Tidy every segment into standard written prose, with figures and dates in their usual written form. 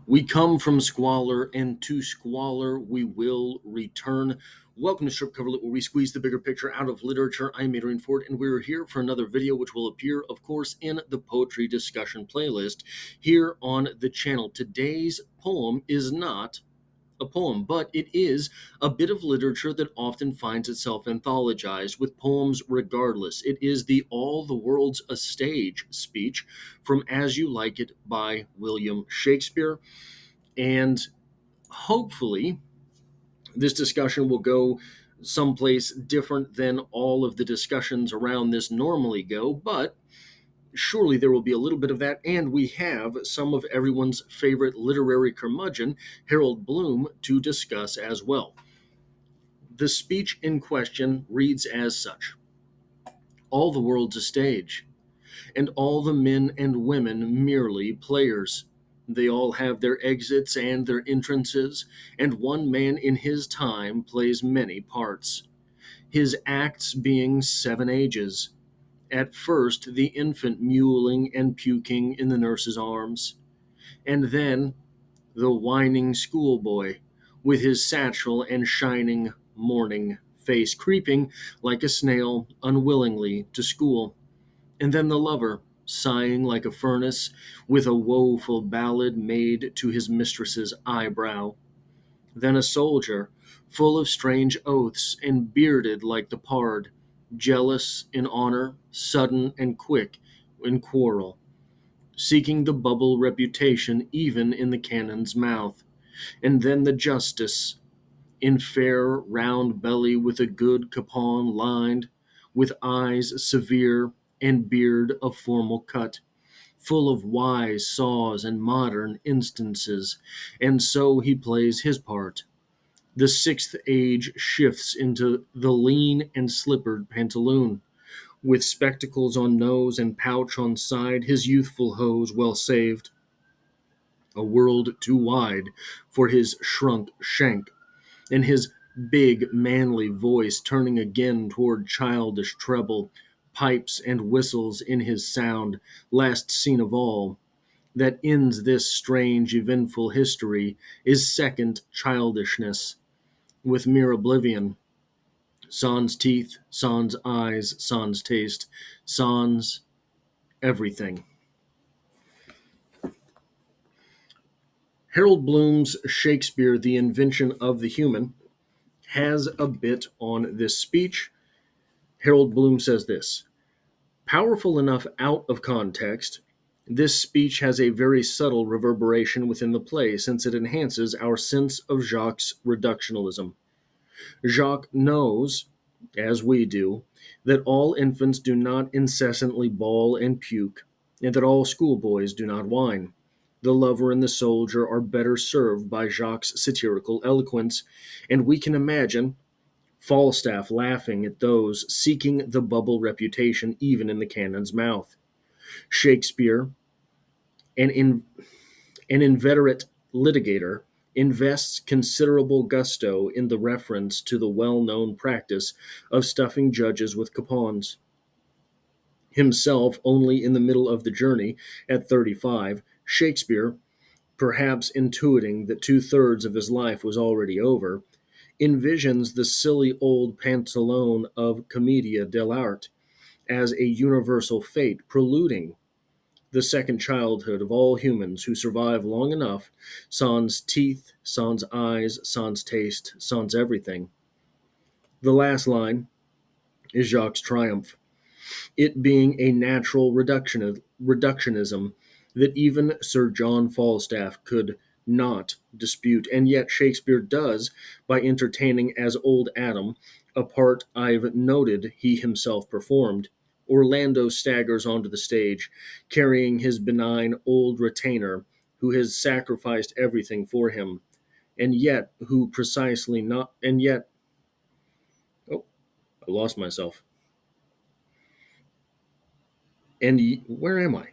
We come from squalor, and to squalor we will return. Welcome to Strip Cover Lit, where we squeeze the bigger picture out of literature. I'm Adrian Ford, and we're here for another video, which will appear, of course, in the poetry discussion playlist here on the channel. Today's poem is not a poem, but it is a bit of literature that often finds itself anthologized with poems regardless. It is the All the World's a Stage speech from As You Like It by William Shakespeare. And hopefully, this discussion will go someplace different than all of the discussions around this normally go, but surely there will be a little bit of that, and we have some of everyone's favorite literary curmudgeon, Harold Bloom, to discuss as well. The speech in question reads as such: All the world's a stage, and all the men and women merely players. They all have their exits and their entrances, and one man in his time plays many parts, his acts being 7 ages. At first, the infant mewling and puking in the nurse's arms, and then the whining schoolboy, with his satchel and shining morning face, creeping like a snail unwillingly to school, and then the lover, sighing like a furnace, with a woeful ballad made to his mistress's eyebrow, then a soldier, full of strange oaths, and bearded like the pard, jealous in honor, sudden and quick in quarrel, seeking the bubble reputation even in the cannon's mouth, and then the justice, in fair round belly with a good capon lined, with eyes severe and beard of formal cut, full of wise saws and modern instances, and so he plays his part. The 6th age shifts into the lean and slippered pantaloon, with spectacles on nose and pouch on side, his youthful hose well saved, a world too wide for his shrunk shank, and his big manly voice turning again toward childish treble, pipes and whistles in his sound, last scene of all, that ends this strange eventful history, is second childishness, with mere oblivion, sans teeth, sans eyes, sans taste, sans everything. Harold Bloom's Shakespeare, The Invention of the Human, has a bit on this speech. Harold Bloom says this: Powerful enough out of context, this speech has a very subtle reverberation within the play, since it enhances our sense of Jacques' reductionism. Jacques knows, as we do, that all infants do not incessantly bawl and puke, and that all schoolboys do not whine. The lover and the soldier are better served by Jacques' satirical eloquence, and we can imagine Falstaff laughing at those seeking the bubble reputation even in the cannon's mouth. Shakespeare, an inveterate litigator, invests considerable gusto in the reference to the well-known practice of stuffing judges with capons. Himself only in the middle of the journey at 35, Shakespeare, perhaps intuiting that 2/3 of his life was already over, envisions the silly old pantalone of commedia dell'arte as a universal fate preluding the second childhood of all humans who survive long enough, sans teeth, sans eyes, sans taste, sans everything. The last line is Jacques' triumph, it being a natural reductionism that even Sir John Falstaff could not dispute, and yet Shakespeare does by entertaining as Old Adam, a part I've noted he himself performed. Orlando staggers onto the stage, carrying his benign old retainer, who has sacrificed everything for him, and yet who precisely not, and yet, oh, I lost myself. And where am I?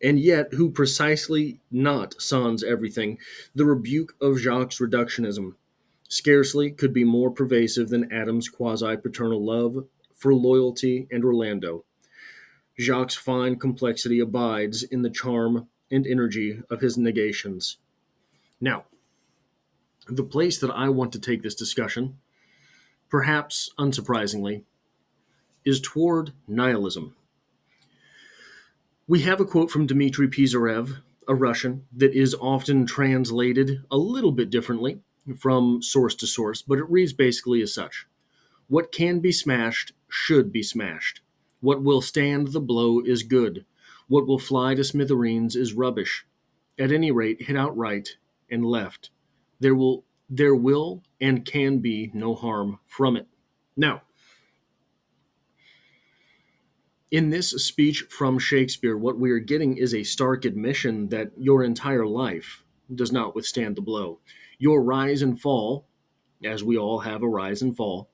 And yet who precisely not sans everything, the rebuke of Jacques' reductionism scarcely could be more pervasive than Adam's quasi-paternal love for loyalty and Orlando. Jacques' fine complexity abides in the charm and energy of his negations. Now, the place that I want to take this discussion, perhaps unsurprisingly, is toward nihilism. We have a quote from Dmitry Pisarev, a Russian, that is often translated a little bit differently from source to source, but it reads basically as such: what can be smashed should be smashed. What will stand the blow is good. What will fly to smithereens is rubbish. At any rate, hit out right and left. There will and can be no harm from it. Now, in this speech from Shakespeare, what we are getting is a stark admission that your entire life does not withstand the blow. Your rise and fall, as we all have a rise and fall,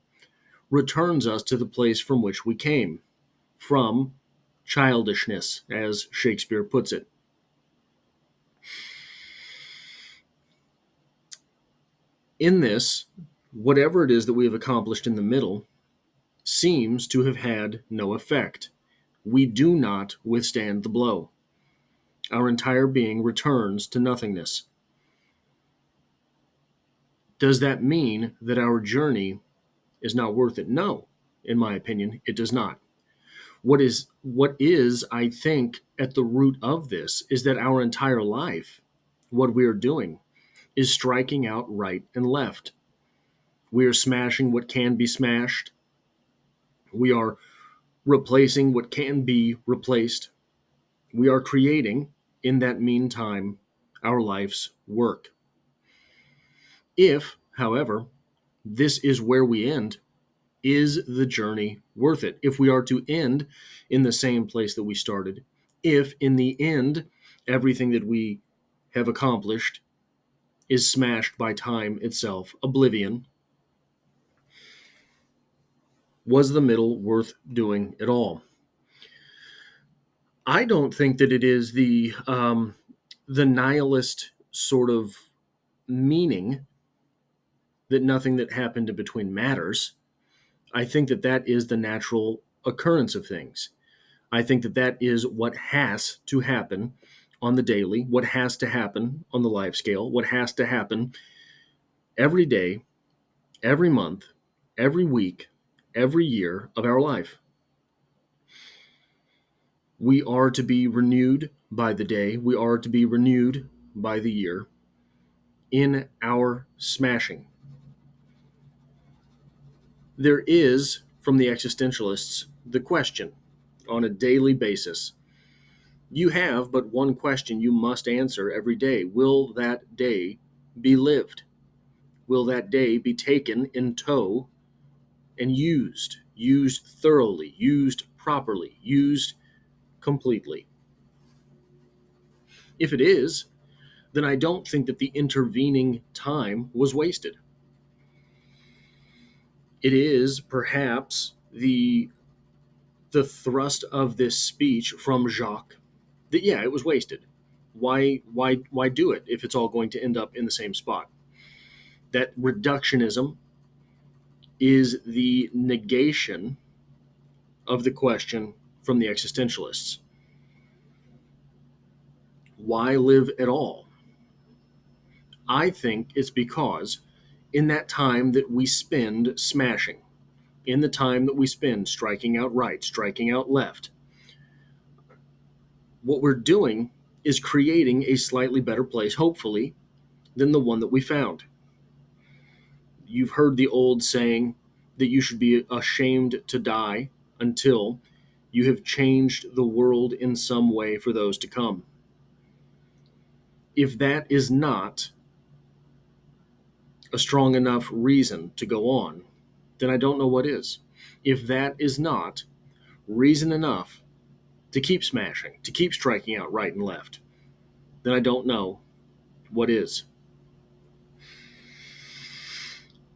returns us to the place from which we came, from childishness, as Shakespeare puts it. In this, whatever it is that we have accomplished in the middle seems to have had no effect. We do not withstand the blow. Our entire being returns to nothingness. Does that mean that our journey is not worth it? No, in my opinion, it does not. What is, I think, at the root of this is that our entire life, what we are doing, is striking out right and left. We are smashing what can be smashed. We are replacing what can be replaced. We are creating, in that meantime, our life's work. If, however, this is where we end, is the journey worth it? If we are to end in the same place that we started, if in the end everything that we have accomplished is smashed by time itself, oblivion, was the middle worth doing at all? I don't think that it is the nihilist sort of meaning that nothing that happened in between matters. I think that that is the natural occurrence of things. I think that that is what has to happen on the daily, what has to happen on the life scale, what has to happen every day, every month, every week, every year of our life. We are to be renewed by the day, we are to be renewed by the year in our smashing. There is, from the existentialists, the question on a daily basis. You have but one question you must answer every day. Will that day be lived? Will that day be taken in tow and used thoroughly, used properly, used completely? If it is, then I don't think that the intervening time was wasted. It is perhaps the thrust of this speech from Jacques that yeah, it was wasted. Why do it if it's all going to end up in the same spot? That reductionism is the negation of the question from the existentialists. Why live at all? I think it's because in that time that we spend smashing, in the time that we spend striking out right, striking out left, what we're doing is creating a slightly better place, hopefully, than the one that we found. You've heard the old saying that you should be ashamed to die until you have changed the world in some way for those to come. If that is not a strong enough reason to go on, then I don't know what is. If that is not reason enough to keep smashing, to keep striking out right and left, then I don't know what is.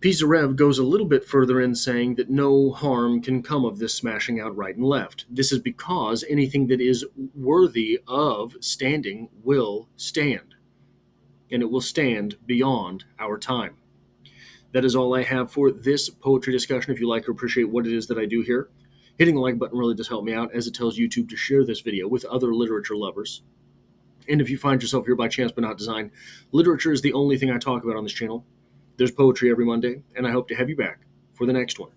Pisarev goes a little bit further in saying that no harm can come of this smashing out right and left. This is because anything that is worthy of standing will stand, and it will stand beyond our time. That is all I have for this poetry discussion. If you like or appreciate what it is that I do here, Hitting the like button really does help me out, as it tells YouTube to share this video with other literature lovers. And if you find yourself here by chance but not design, literature is the only thing I talk about on this channel. There's poetry every Monday, and I hope to have you back for the next one.